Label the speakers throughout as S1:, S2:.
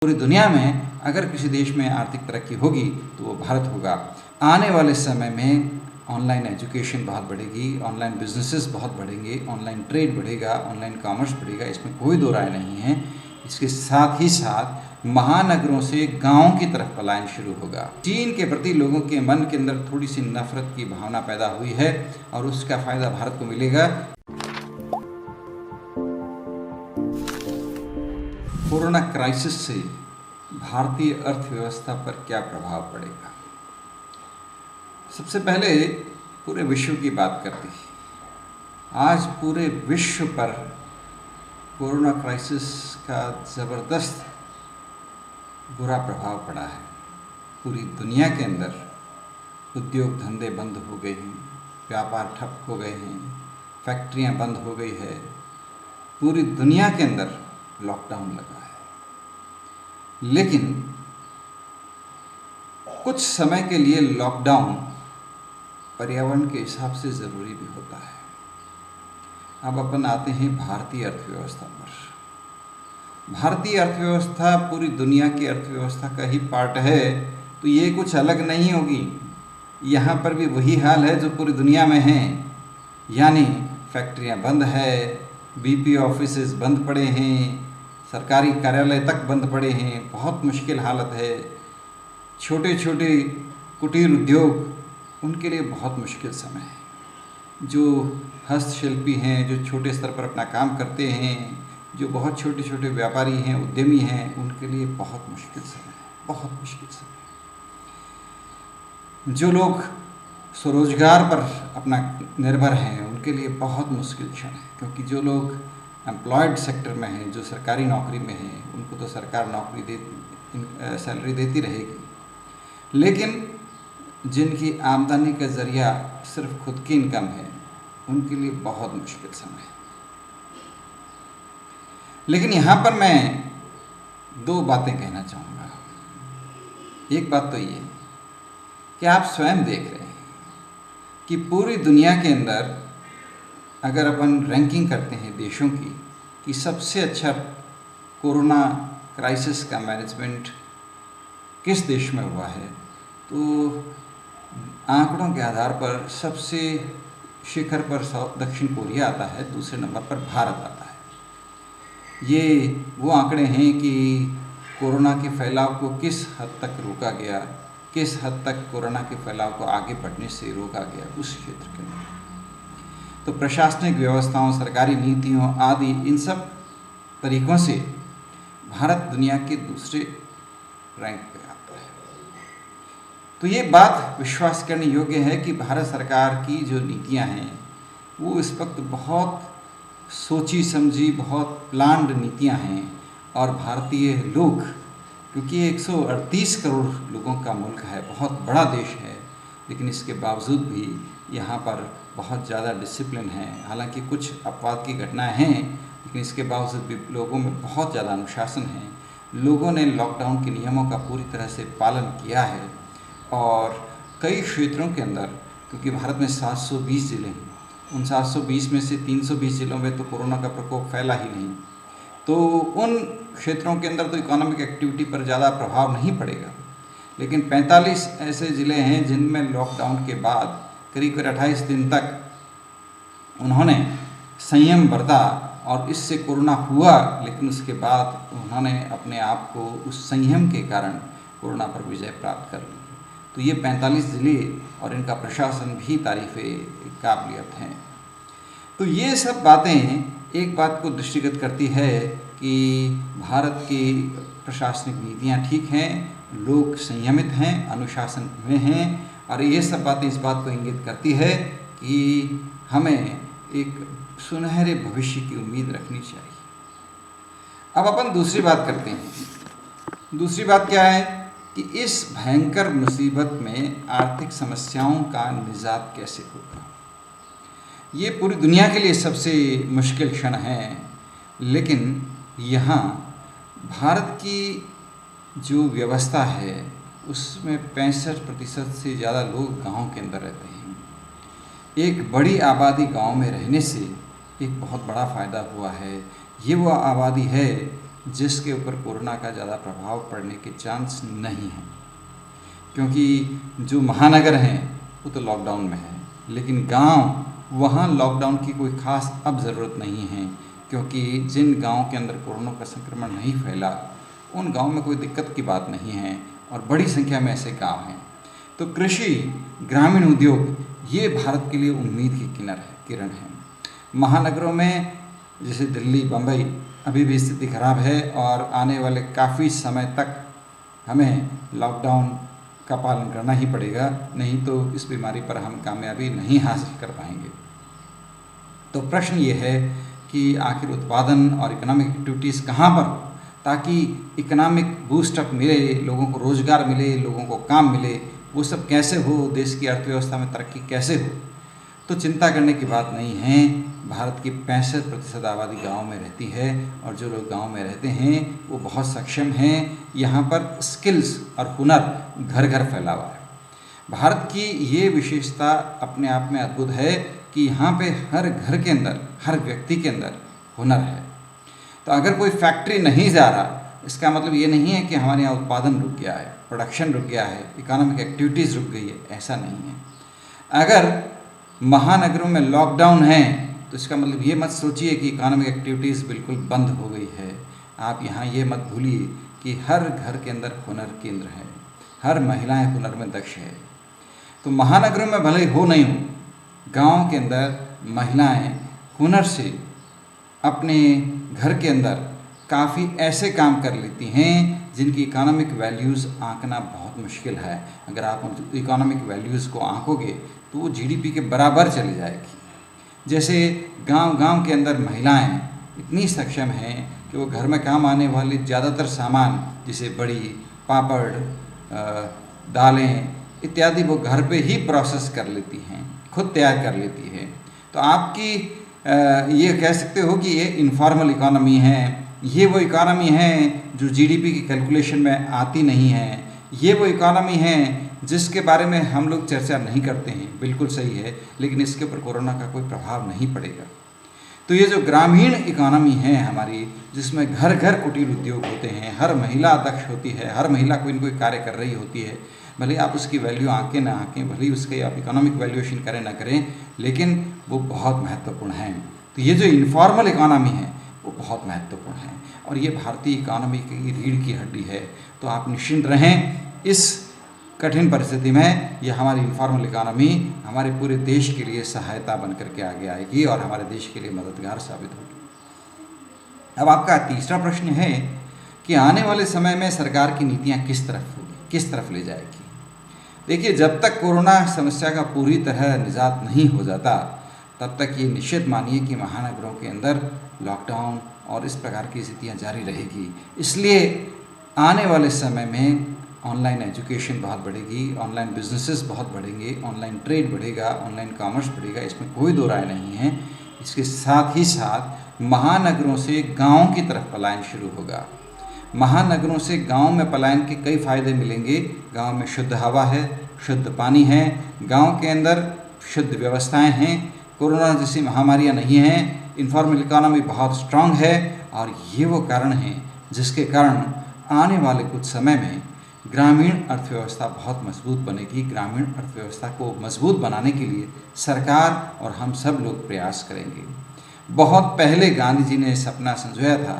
S1: पूरी दुनिया में अगर किसी देश में आर्थिक तरक्की होगी तो वो भारत होगा। आने वाले समय में ऑनलाइन एजुकेशन बहुत बढ़ेगी, ऑनलाइन बिजनेसेस बहुत बढ़ेंगे, ऑनलाइन ट्रेड बढ़ेगा, ऑनलाइन कॉमर्स बढ़ेगा, इसमें कोई दो राय नहीं है। इसके साथ ही साथ महानगरों से गाँव की तरफ पलायन शुरू होगा। चीन के प्रति लोगों के मन के अंदर थोड़ी सी नफरत की भावना पैदा हुई है और उसका फ़ायदा भारत को मिलेगा। कोरोना क्राइसिस से भारतीय अर्थव्यवस्था पर क्या प्रभाव पड़ेगा? सबसे पहले पूरे विश्व की बात करते हैं। आज पूरे विश्व पर कोरोना क्राइसिस का ज़बरदस्त बुरा प्रभाव पड़ा है। पूरी दुनिया के अंदर उद्योग धंधे बंद हो गए हैं, व्यापार ठप हो गए हैं, फैक्ट्रियां बंद हो गई है, पूरी दुनिया के अंदर लॉकडाउन लगा है। लेकिन कुछ समय के लिए लॉकडाउन पर्यावरण के हिसाब से ज़रूरी भी होता है। अब अपन आते हैं भारतीय अर्थव्यवस्था पर। भारतीय अर्थव्यवस्था पूरी दुनिया की अर्थव्यवस्था का ही पार्ट है, तो ये कुछ अलग नहीं होगी। यहाँ पर भी वही हाल है जो पूरी दुनिया में है, यानी फैक्ट्रियाँ बंद है, बीपी ऑफिसेज बंद पड़े हैं, सरकारी कार्यालय तक बंद पड़े हैं, बहुत मुश्किल हालत है। छोटे छोटे कुटीर उद्योग, उनके लिए बहुत मुश्किल समय है। जो हस्तशिल्पी हैं, जो छोटे स्तर पर अपना काम करते हैं, जो बहुत छोटे छोटे व्यापारी हैं, उद्यमी हैं, उनके लिए बहुत मुश्किल समय है, बहुत मुश्किल समय। जो लोग स्वरोजगार पर अपना निर्भर हैं, उनके लिए बहुत मुश्किल क्षण है, क्योंकि जो लोग एम्प्लॉयड सेक्टर में हैं, जो सरकारी नौकरी में हैं, उनको तो सरकार नौकरी सैलरी देती रहेगी। लेकिन जिनकी आमदनी का ज़रिया सिर्फ खुद की इनकम है, उनके लिए बहुत मुश्किल समय है। लेकिन यहाँ पर मैं दो बातें कहना चाहूँगा। एक बात तो ये कि आप स्वयं देख रहे हैं कि पूरी दुनिया के अंदर अगर अपन रैंकिंग करते हैं देशों की कि सबसे अच्छा कोरोना क्राइसिस का मैनेजमेंट किस देश में हुआ है, तो आंकड़ों के आधार पर सबसे शिखर पर दक्षिण कोरिया आता है, दूसरे नंबर पर भारत आता है। ये वो आंकड़े हैं कि कोरोना के फैलाव को किस हद तक रोका गया, किस हद तक कोरोना के फैलाव को आगे बढ़ने से रोका गया उस क्षेत्र के अंदर। तो प्रशासनिक व्यवस्थाओं, सरकारी नीतियों आदि इन सब तरीक़ों से भारत दुनिया के दूसरे रैंक पे आता है। तो ये बात विश्वास करने योग्य है कि भारत सरकार की जो नीतियां हैं वो इस वक्त बहुत सोची समझी, बहुत प्लान्ड नीतियां हैं। और भारतीय लोग, क्योंकि 138 करोड़ लोगों का मुल्क है, बहुत बड़ा देश है, लेकिन इसके बावजूद भी यहाँ पर बहुत ज़्यादा डिसिप्लिन है। हालांकि कुछ अपवाद की घटनाएं हैं, लेकिन इसके बावजूद भी लोगों में बहुत ज़्यादा अनुशासन है। लोगों ने लॉकडाउन के नियमों का पूरी तरह से पालन किया है। और कई क्षेत्रों के अंदर, क्योंकि भारत में 720 ज़िले हैं, उन 720 में से 320 ज़िलों में तो कोरोना का प्रकोप फैला ही नहीं, तो उन क्षेत्रों के अंदर तो इकोनॉमिक एक्टिविटी पर ज़्यादा प्रभाव नहीं पड़ेगा। लेकिन 45 ऐसे ज़िले हैं जिनमें लॉकडाउन के बाद करीब 28 दिन तक उन्होंने संयम बरता और इससे कोरोना हुआ, लेकिन उसके बाद उन्होंने अपने आप को उस संयम के कारण कोरोना पर विजय प्राप्त कर ली। तो ये 45 ज़िले और इनका प्रशासन भी तारीफ़े काबिलियत हैं। तो ये सब बातें एक बात को दृष्टिगत करती है कि भारत की प्रशासनिक नीतियाँ ठीक हैं, लोग संयमित हैं, अनुशासन में हैं, और ये सब बातें इस बात को इंगित करती है कि हमें एक सुनहरे भविष्य की उम्मीद रखनी चाहिए। अब अपन दूसरी बात करते हैं। दूसरी बात क्या है कि इस भयंकर मुसीबत में आर्थिक समस्याओं का निजात कैसे होगा। ये पूरी दुनिया के लिए सबसे मुश्किल क्षण है, लेकिन यहाँ भारत की जो व्यवस्था है उसमें 65% से ज़्यादा लोग गाँव के अंदर रहते हैं। एक बड़ी आबादी गांव में रहने से एक बहुत बड़ा फ़ायदा हुआ है। ये वो आबादी है जिसके ऊपर कोरोना का ज़्यादा प्रभाव पड़ने के चांस नहीं हैं, क्योंकि जो महानगर हैं वो तो लॉकडाउन में है, लेकिन गांव, वहाँ लॉकडाउन की कोई ख़ास अब ज़रूरत नहीं है, क्योंकि जिन गांव के अंदर कोरोना का संक्रमण नहीं फैला उन गांव में कोई दिक्कत की बात नहीं है और बड़ी संख्या में ऐसे गांव हैं। तो कृषि, ग्रामीण उद्योग, ये भारत के लिए उम्मीद की किरण है। महानगरों में जैसे दिल्ली, बम्बई, अभी भी स्थिति खराब है और आने वाले काफ़ी समय तक हमें लॉकडाउन का पालन करना ही पड़ेगा, नहीं तो इस बीमारी पर हम कामयाबी नहीं हासिल कर पाएंगे। तो प्रश्न ये है कि आखिर उत्पादन और इकोनॉमिक एक्टिविटीज़ कहाँ पर हो, ताकि इकोनॉमिक बूस्टअप मिले, लोगों को रोज़गार मिले, लोगों को काम मिले, वो सब कैसे हो, देश की अर्थव्यवस्था में तरक्की कैसे हो। तो चिंता करने की बात नहीं है। भारत की 65% आबादी गांव में रहती है और जो लोग गांव में रहते हैं वो बहुत सक्षम हैं। यहाँ पर स्किल्स और हुनर घर घर फैला हुआ है। भारत की ये विशेषता अपने आप में अद्भुत है कि यहाँ पे हर घर के अंदर, हर व्यक्ति के अंदर हुनर है। तो अगर कोई फैक्ट्री नहीं जा रहा, इसका मतलब ये नहीं है कि हमारे यहाँ उत्पादन रुक गया है, प्रोडक्शन रुक गया है, इकोनॉमिक एक्टिविटीज़ रुक गई है, ऐसा नहीं है। अगर महानगरों में लॉकडाउन है तो इसका मतलब ये मत सोचिए कि इकोनॉमिक एक्टिविटीज़ बिल्कुल बंद हो गई है। आप यहाँ ये मत भूलिए कि हर घर के अंदर हुनर केंद्र है, हर महिलाएं हुनर में दक्ष है। तो महानगरों में भले हो नहीं हो, गांव के अंदर महिलाएं हुनर से अपने घर के अंदर काफ़ी ऐसे काम कर लेती हैं जिनकी इकोनॉमिक वैल्यूज़ आंकना बहुत मुश्किल है। अगर आप इकोनॉमिक वैल्यूज़ को आंकोगे तो वो जीडीपी के बराबर चली जाएगी। जैसे गांव के अंदर महिलाएं इतनी सक्षम हैं कि वो घर में काम आने वाले ज़्यादातर सामान, जैसे बड़ी, पापड़, दालें इत्यादि, वो घर पे ही प्रोसेस कर लेती हैं, खुद तैयार कर लेती है। तो आपकी ये कह सकते हो कि ये इनफॉर्मल इकोनॉमी है। ये वो इकोनॉमी है जो जीडीपी की कैलकुलेशन में आती नहीं है। ये वो इकोनॉमी है जिसके बारे में हम लोग चर्चा नहीं करते हैं। बिल्कुल सही है, लेकिन इसके ऊपर कोरोना का कोई प्रभाव नहीं पड़ेगा। तो ये जो ग्रामीण इकोनॉमी है हमारी, जिसमें घर घर कुटीर उद्योग होते हैं, हर महिला दक्ष होती है, हर महिला कोई न कोई कार्य कर रही होती है, भले आप उसकी वैल्यू आंकें ना आंकें, भले ही उसके आप इकोनॉमिक वैल्यूएशन करें ना करें, लेकिन वो बहुत महत्वपूर्ण है। तो ये जो इनफॉर्मल इकोनॉमी है वो बहुत महत्वपूर्ण है और ये भारतीय इकोनॉमी की रीढ़ की हड्डी है। तो आप निश्चिंत रहें, इस कठिन परिस्थिति में ये हमारी इनफॉर्मल इकोनॉमी हमारे पूरे देश के लिए सहायता बन करके आगे आएगी और हमारे देश के लिए मददगार साबित होगी। अब आपका तीसरा प्रश्न है कि आने वाले समय में सरकार की नीतियाँ किस तरफ होगी, किस तरफ ले जाएगी। देखिए, जब तक कोरोना समस्या का पूरी तरह निजात नहीं हो जाता, तब तक ये निश्चित मानिए कि महानगरों के अंदर लॉकडाउन और इस प्रकार की स्थितियाँ जारी रहेगी। इसलिए आने वाले समय में ऑनलाइन एजुकेशन बहुत बढ़ेगी, ऑनलाइन बिजनेसेस बहुत बढ़ेंगे, ऑनलाइन ट्रेड बढ़ेगा, ऑनलाइन कॉमर्स बढ़ेगा, इसमें कोई दो राय नहीं है। इसके साथ ही साथ महानगरों से गाँव की तरफ पलायन शुरू होगा। महानगरों से गांव में पलायन के कई फ़ायदे मिलेंगे। गांव में शुद्ध हवा है, शुद्ध पानी है, गांव के अंदर शुद्ध व्यवस्थाएं हैं, कोरोना जैसी महामारियां नहीं हैं, इनफॉर्मल इकोनॉमी बहुत स्ट्रांग है और ये वो कारण हैं जिसके कारण आने वाले कुछ समय में ग्रामीण अर्थव्यवस्था बहुत मजबूत बनेगी। ग्रामीण अर्थव्यवस्था को मजबूत बनाने के लिए सरकार और हम सब लोग प्रयास करेंगे। बहुत पहले गांधी जी ने सपना संजोया था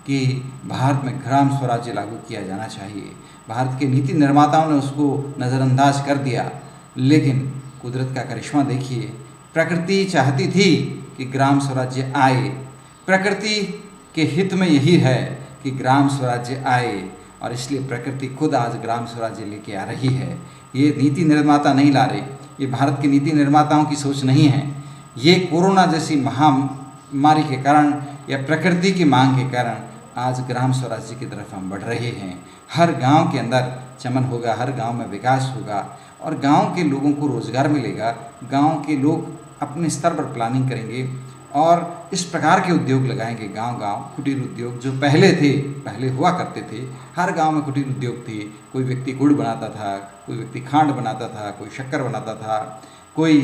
S1: कि भारत में ग्राम स्वराज्य लागू किया जाना चाहिए। भारत के नीति निर्माताओं ने उसको नज़रअंदाज कर दिया, लेकिन कुदरत का करिश्मा देखिए, प्रकृति चाहती थी कि ग्राम स्वराज्य आए। प्रकृति के हित में यही है कि ग्राम स्वराज्य आए और इसलिए प्रकृति खुद आज ग्राम स्वराज्य लेके आ रही है। ये नीति निर्माता नहीं ला रहे, ये भारत के नीति निर्माताओं की सोच नहीं है। ये कोरोना जैसी महामारी के कारण या प्रकृति की मांग के कारण आज ग्राम स्वराज्य की तरफ हम बढ़ रहे हैं। हर गांव के अंदर चमन होगा, हर गांव में विकास होगा और गांव के लोगों को रोज़गार मिलेगा। गांव के लोग अपने स्तर पर प्लानिंग करेंगे और इस प्रकार के उद्योग लगाएंगे। गांव-गांव कुटीर उद्योग जो पहले हुआ करते थे, हर गांव में कुटीर उद्योग थे। कोई व्यक्ति गुड़ बनाता था, कोई व्यक्ति खांड बनाता था, कोई शक्कर बनाता था, कोई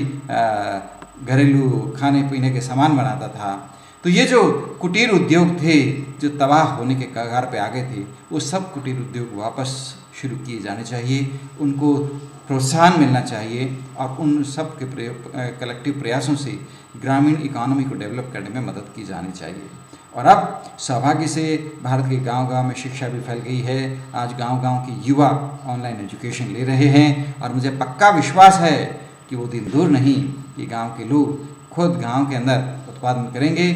S1: घरेलू खाने पीने के सामान बनाता था। तो ये जो कुटीर उद्योग थे जो तबाह होने के कगार पे आ गए थे, वो सब कुटीर उद्योग वापस शुरू किए जाने चाहिए, उनको प्रोत्साहन मिलना चाहिए और उन सब के कलेक्टिव प्रयासों से ग्रामीण इकोनॉमी को डेवलप करने में मदद की जानी चाहिए। और अब सौभाग्य से भारत के गांव-गांव में शिक्षा भी फैल गई है। आज गांव-गांव के युवा ऑनलाइन एजुकेशन ले रहे हैं और मुझे पक्का विश्वास है कि वो दिन दूर नहीं कि गांव के लोग खुद गांव के अंदर उत्पादन करेंगे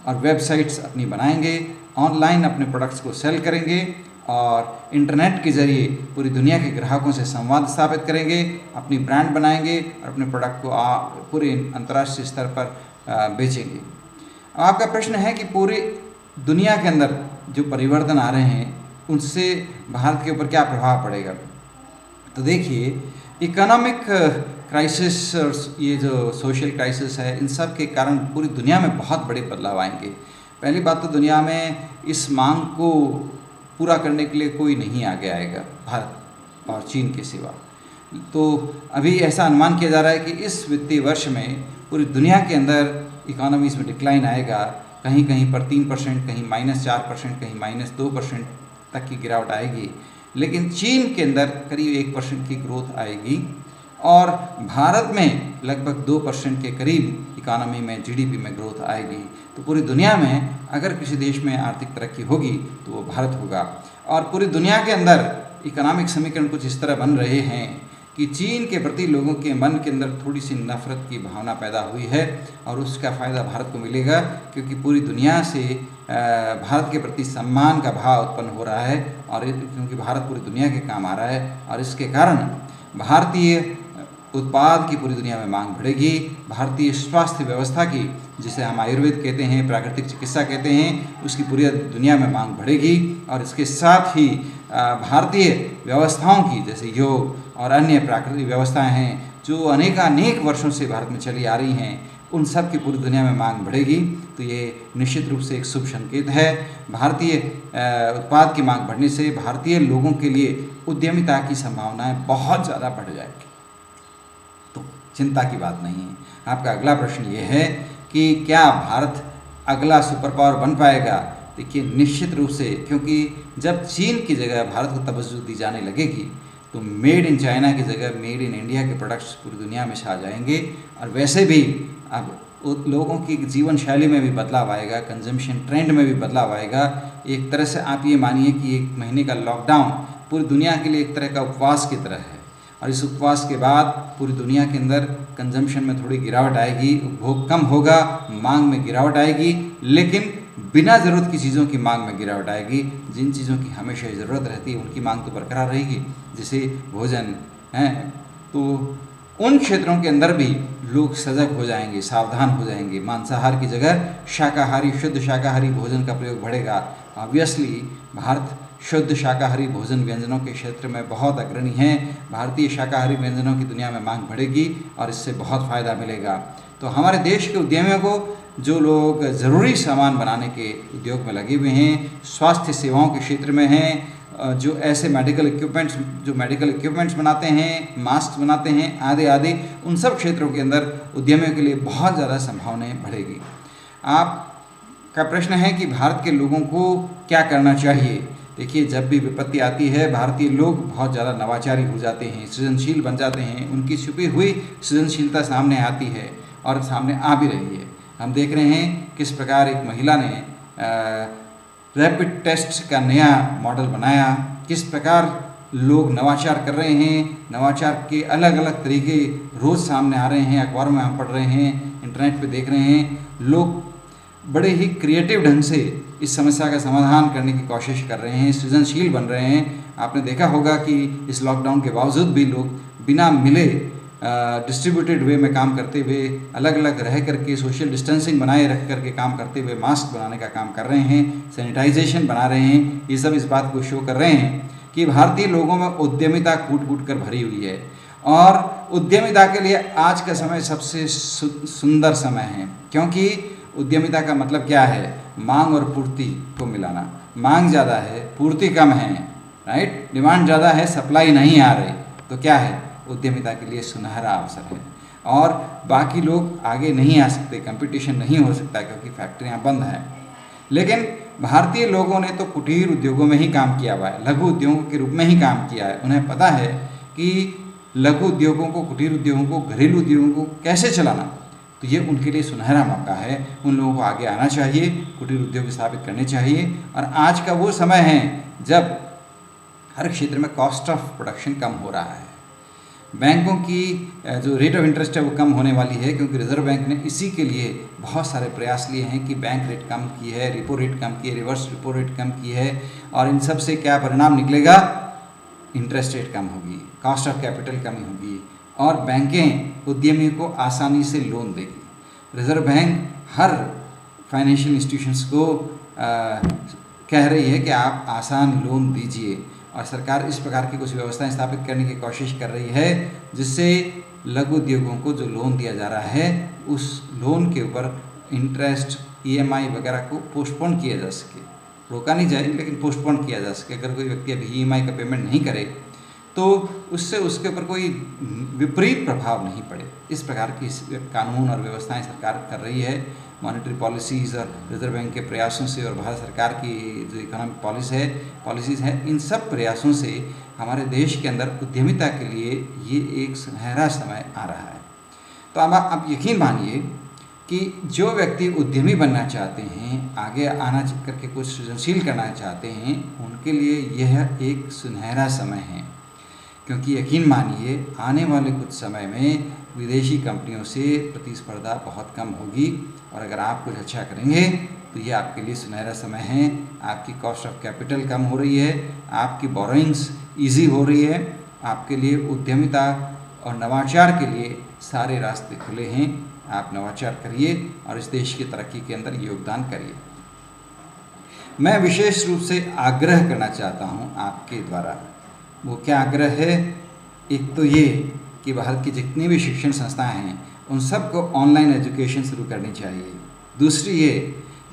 S1: और वेबसाइट्स अपनी बनाएंगे, ऑनलाइन अपने प्रोडक्ट्स को सेल करेंगे और इंटरनेट के ज़रिए पूरी दुनिया के ग्राहकों से संवाद स्थापित करेंगे, अपनी ब्रांड बनाएंगे और अपने प्रोडक्ट को पूरे अंतर्राष्ट्रीय स्तर पर बेचेंगे। आपका प्रश्न है कि पूरी दुनिया के अंदर जो परिवर्तन आ रहे हैं उनसे भारत के ऊपर क्या प्रभाव पड़ेगा। तो देखिए, इकोनॉमिक क्राइसिस और ये जो सोशल क्राइसिस है, इन सब के कारण पूरी दुनिया में बहुत बड़े बदलाव आएंगे। पहली बात तो दुनिया में इस मांग को पूरा करने के लिए कोई नहीं आगे आएगा भारत और चीन के सिवा। तो अभी ऐसा अनुमान किया जा रहा है कि इस वित्तीय वर्ष में पूरी दुनिया के अंदर इकोनॉमीज़ में डिक्लाइन आएगा, कहीं कहीं पर 3%, कहीं -4%, कहीं -2% तक की गिरावट आएगी। लेकिन चीन के अंदर करीब 1% की ग्रोथ आएगी और भारत में लगभग 2% के करीब इकोनॉमी में जीडीपी में ग्रोथ आएगी। तो पूरी दुनिया में अगर किसी देश में आर्थिक तरक्की होगी तो वो भारत होगा। और पूरी दुनिया के अंदर इकोनॉमिक समीकरण कुछ इस तरह बन रहे हैं कि चीन के प्रति लोगों के मन के अंदर थोड़ी सी नफरत की भावना पैदा हुई है और उसका फ़ायदा भारत को मिलेगा, क्योंकि पूरी दुनिया से भारत के प्रति सम्मान का भाव उत्पन्न हो रहा है और क्योंकि भारत पूरी दुनिया के काम आ रहा है और इसके कारण भारतीय उत्पाद की पूरी दुनिया में मांग बढ़ेगी। भारतीय स्वास्थ्य व्यवस्था की, जिसे हम आयुर्वेद कहते हैं, प्राकृतिक चिकित्सा कहते हैं, उसकी पूरी दुनिया में मांग बढ़ेगी और इसके साथ ही भारतीय व्यवस्थाओं की, जैसे योग और अन्य प्राकृतिक व्यवस्थाएं हैं जो अनेक वर्षों से भारत में चली आ रही हैं, उन सब की पूरी दुनिया में मांग बढ़ेगी। तो ये निश्चित रूप से एक शुभ संकेत है। भारतीय उत्पाद की मांग बढ़ने से भारतीय लोगों के लिए उद्यमिता की संभावनाएं बहुत ज़्यादा बढ़ जाएगी। तो चिंता की बात नहीं है। आपका अगला प्रश्न ये है कि क्या भारत अगला सुपर पावर बन पाएगा। देखिए, निश्चित रूप से, क्योंकि जब चीन की जगह भारत को तवज्जो दी जाने लगेगी तो मेड इन चाइना की जगह मेड इन इंडिया के प्रोडक्ट्स पूरी दुनिया में छा जाएंगे। और वैसे भी अब लोगों की जीवन शैली में भी बदलाव आएगा, कंजम्पशन ट्रेंड में भी बदलाव आएगा। एक तरह से आप ये मानिए कि 1 महीने का लॉकडाउन पूरी दुनिया के लिए एक तरह का उपवास की तरह है और इस उपवास के बाद पूरी दुनिया के अंदर कंजम्पशन में थोड़ी गिरावट आएगी, उपभोग कम होगा, मांग में गिरावट आएगी, लेकिन बिना ज़रूरत की चीज़ों की मांग में गिरावट आएगी। जिन चीज़ों की हमेशा ज़रूरत रहती है उनकी मांग तो बरकरार रहेगी, जैसे भोजन है। तो उन क्षेत्रों के अंदर भी लोग सजग हो जाएंगे, सावधान हो जाएंगे। मांसाहार की जगह शाकाहारी, शुद्ध शाकाहारी भोजन का प्रयोग बढ़ेगा। ऑब्वियसली भारत शुद्ध शाकाहारी भोजन व्यंजनों के क्षेत्र में बहुत अग्रणी है। भारतीय शाकाहारी व्यंजनों की दुनिया में मांग बढ़ेगी और इससे बहुत फ़ायदा मिलेगा। तो हमारे देश के उद्यमियों को, जो लोग ज़रूरी सामान बनाने के उद्योग में लगे हुए हैं, स्वास्थ्य सेवाओं के क्षेत्र में हैं, जो ऐसे मेडिकल इक्विपमेंट्स बनाते हैं, मास्क बनाते हैं, आदि, उन सब क्षेत्रों के अंदर उद्यमियों के लिए बहुत ज़्यादा संभावनाएं बढ़ेगी। आपका प्रश्न है कि भारत के लोगों को क्या करना चाहिए। देखिए, जब भी विपत्ति आती है भारतीय लोग बहुत ज़्यादा नवाचारी हो जाते हैं, सृजनशील बन जाते हैं, उनकी छुपी हुई सृजनशीलता सामने आती है और सामने आ भी रही है। हम देख रहे हैं किस प्रकार एक महिला ने रैपिड टेस्ट का नया मॉडल बनाया, किस प्रकार लोग नवाचार कर रहे हैं, नवाचार के अलग अलग तरीके रोज़ सामने आ रहे हैं, अखबारों में हम पढ़ रहे हैं, इंटरनेट पे देख रहे हैं। लोग बड़े ही क्रिएटिव ढंग से इस समस्या का समाधान करने की कोशिश कर रहे हैं, सृजनशील बन रहे हैं। आपने देखा होगा कि इस लॉकडाउन के बावजूद भी लोग बिना मिले डिस्ट्रीब्यूटेड वे में काम करते हुए, अलग अलग रह करके सोशल डिस्टेंसिंग बनाए रख करके काम करते हुए मास्क बनाने का काम कर रहे हैं, सैनिटाइजेशन बना रहे हैं। ये सब इस बात को शो कर रहे हैं कि भारतीय लोगों में उद्यमिता कूट कर भरी हुई है और उद्यमिता के लिए आज का समय सबसे सुंदर समय है। क्योंकि उद्यमिता का मतलब क्या है? मांग और पूर्ति को मिलाना। मांग ज़्यादा है, पूर्ति कम है, राइट। डिमांड ज़्यादा है, सप्लाई नहीं आ रही, तो क्या है? उद्यमिता के लिए सुनहरा अवसर है। और बाकी लोग आगे नहीं आ सकते, कंपटीशन नहीं हो सकता क्योंकि फैक्ट्रियां बंद हैं। लेकिन भारतीय लोगों ने तो कुटीर उद्योगों में ही काम किया हुआ है, लघु उद्योगों के रूप में ही काम किया है। उन्हें पता है कि लघु उद्योगों को, कुटीर उद्योगों को, घरेलू उद्योगों को कैसे चलाना। तो ये उनके लिए सुनहरा मौका है। उन लोगों को आगे आना चाहिए, कुटीर उद्योग स्थापित करने चाहिए। और आज का वो समय है जब हर क्षेत्र में कॉस्ट ऑफ प्रोडक्शन कम हो रहा है। बैंकों की जो रेट ऑफ इंटरेस्ट है वो कम होने वाली है, क्योंकि रिजर्व बैंक ने इसी के लिए बहुत सारे प्रयास लिए हैं कि बैंक रेट कम की है, रिपो रेट कम की है, रिवर्स रिपो रेट कम की है। और इन सब से क्या परिणाम निकलेगा? इंटरेस्ट रेट कम होगी, कॉस्ट ऑफ कैपिटल कमी होगी और बैंकें उद्यमी को आसानी से लोन देगी। रिजर्व बैंक हर फाइनेंशियल इंस्टीट्यूशंस को कह रही है कि आप आसान लोन दीजिए, और सरकार इस प्रकार की कुछ व्यवस्थाएं स्थापित करने की कोशिश कर रही है जिससे लघु उद्योगों को जो लोन दिया जा रहा है उस लोन के ऊपर इंटरेस्ट, ईएमआई वगैरह को पोस्टपोन किया जा सके। रोका नहीं जाए लेकिन पोस्टपोन किया जा सके। अगर कोई व्यक्ति अभी ईएमआई का पेमेंट नहीं करे तो उससे उसके ऊपर कोई विपरीत प्रभाव नहीं पड़े। इस प्रकार की कानून और व्यवस्थाएं सरकार कर रही है। मॉनेटरी पॉलिसीज़ और रिजर्व बैंक के प्रयासों से और भारत सरकार की जो इकोनॉमिक पॉलिसीज़ हैं, इन सब प्रयासों से हमारे देश के अंदर उद्यमिता के लिए ये एक सुनहरा समय आ रहा है। तो अब आप यकीन मानिए कि जो व्यक्ति उद्यमी बनना चाहते हैं, आगे आना करके कुछ सृजनशील करना चाहते हैं, उनके लिए यह एक सुनहरा समय है। क्योंकि यकीन मानिए आने वाले कुछ समय में विदेशी कंपनियों से प्रतिस्पर्धा बहुत कम होगी, और अगर आप कुछ अच्छा करेंगे तो ये आपके लिए सुनहरा समय है। आपकी कॉस्ट ऑफ कैपिटल कम हो रही है, आपकी बोरोइंग्स ईजी हो रही है, आपके लिए उद्यमिता और नवाचार के लिए सारे रास्ते खुले हैं। आप नवाचार करिए और इस देश की तरक्की के अंदर योगदान करिए। मैं विशेष रूप से आग्रह करना चाहता हूँ आपके द्वारा। वो क्या आग्रह है? एक तो ये कि भारत की जितनी भी शिक्षण संस्थाएं हैं उन सबको ऑनलाइन एजुकेशन शुरू करनी चाहिए। दूसरी ये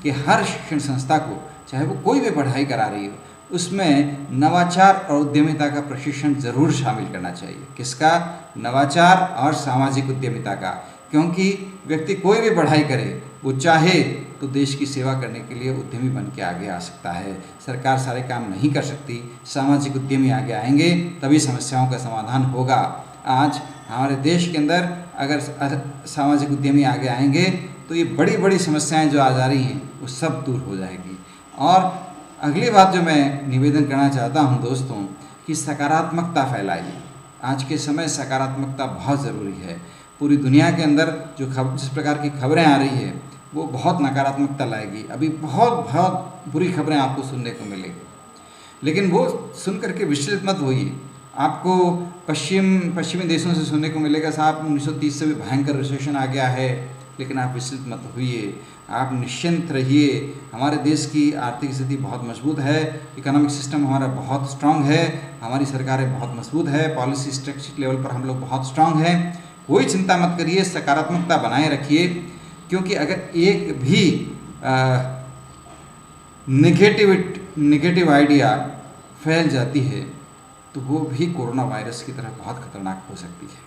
S1: कि हर शिक्षण संस्था को, चाहे वो कोई भी पढ़ाई करा रही हो, उसमें नवाचार और उद्यमिता का प्रशिक्षण ज़रूर शामिल करना चाहिए। किसका? नवाचार और सामाजिक उद्यमिता का। क्योंकि व्यक्ति कोई भी पढ़ाई करे, वो चाहे तो देश की सेवा करने के लिए उद्यमी बन के आगे आ सकता है। सरकार सारे काम नहीं कर सकती, सामाजिक उद्यमी आगे आएंगे तभी समस्याओं का समाधान होगा। आज हमारे देश के अंदर अगर सामाजिक उद्यमी आगे आएंगे तो ये बड़ी बड़ी समस्याएं जो आ जा रही हैं वो सब दूर हो जाएगी। और अगली बात जो मैं निवेदन करना चाहता हूं दोस्तों, कि सकारात्मकता फैलाइए। आज के समय सकारात्मकता बहुत ज़रूरी है। पूरी दुनिया के अंदर जो जिस प्रकार की खबरें आ रही है वो बहुत नकारात्मकता लाएगी। अभी बहुत बुरी खबरें आपको सुनने को मिलेगी, लेकिन वो सुन करके विचलित मत होइए। आपको पश्चिमी देशों से सुनने को मिलेगा साहब 1930 से भी भयंकर रिसेशन आ गया है, लेकिन आप विचलित मत होइए, आप निश्चिंत रहिए। हमारे देश की आर्थिक स्थिति बहुत मजबूत है, इकोनॉमिक सिस्टम हमारा बहुत स्ट्रांग है, हमारी सरकारें बहुत मजबूत है, पॉलिसी स्ट्रक्चर लेवल पर हम लोग बहुत स्ट्रांग हैं। कोई चिंता मत करिए, सकारात्मकता बनाए रखिए। क्योंकि अगर एक भी नेगेटिव आइडिया फैल जाती है तो वो भी कोरोना वायरस की तरह बहुत खतरनाक हो सकती है।